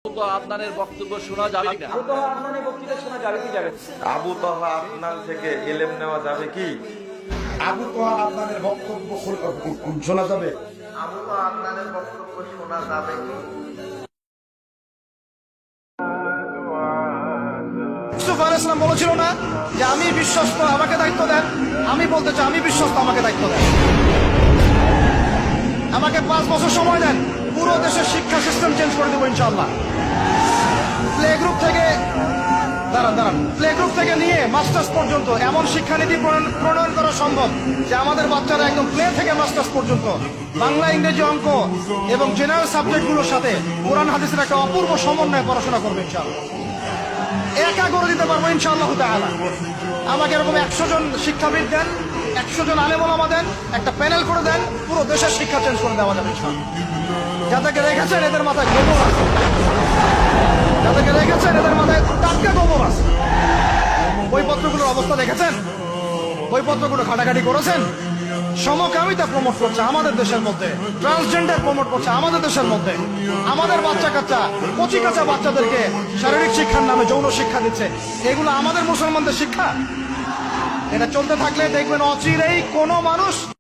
আদনানের বক্তব্য শোনা যাবে না। আবু তাহা আদনান থেকে ইলম নেওয়া যাবে কি? আবু তাহা আদনানের বক্তব্য শোনা যাবে? আবু তাহা আদনানের বক্তব্য শোনা যাবে কি? ইউসুফ আলাইহিস সালাম বলেছিল না যে আমি বিশ্বস্ত, আমাকে দায়িত্ব দেন। আমি বলতে চাই আমি বিশ্বস্ত, আমাকে দায়িত্ব দেন। আমাকে 5 বছর সময় দেন, পুরো দেশের শিক্ষা সিস্টেম চেঞ্জ করে দেবো ইনশাআল্লাহ। প্লে গ্রুপ থেকে প্লে গ্রুপ থেকে নিয়ে মাস্টার্স পর্যন্ত এমন শিক্ষানীতি প্রণয়ন করা সম্ভব যে আমাদের বাচ্চারা একদম প্লে থেকে মাস্টার্স পর্যন্ত বাংলা, ইংরেজি, অঙ্ক এবং জেনারেল সাবজেক্টগুলোর সাথে কোরআন হাদিসের একটা অপূর্ব সমন্বয়ে পড়াশোনা করবে ইনশাআল্লাহ। একা করে দিতে পারবো ইনশাআল্লাহ তাআলা। আমাকে এরকম 100 জন শিক্ষাবিদ দেন, 100 জন আলেম ওলামা দেন, একটা প্যানেল করে দেন, পুরো দেশের শিক্ষা চেঞ্জ করে দেওয়া যাবে ইনশাআল্লাহ। যাদেরকে রেখেছেন এদের মাথায় গোবর আছে, যাদেরকে রেখেছেন এদের মাথায় টাটকা গোবর আছে। বইপত্রগুলোর অবস্থা দেখেছেন? বইপত্রগুলো ঘাটাঘাটি করেছেন? সমকামিতা প্রমোট করছে আমাদের দেশের মধ্যে, ট্রান্সজেন্ডার প্রমোট করছে আমাদের দেশের মধ্যে, আমাদের বাচ্চা কাচ্চা কচি কাঁচা বাচ্চাদেরকে শারীরিক শিক্ষার নামে যৌন শিক্ষা দিচ্ছে। এগুলো আমাদের মুসলমানদের শিক্ষা? এটা চলতে থাকলে দেখবেন অচিরেই কোনো মানুষ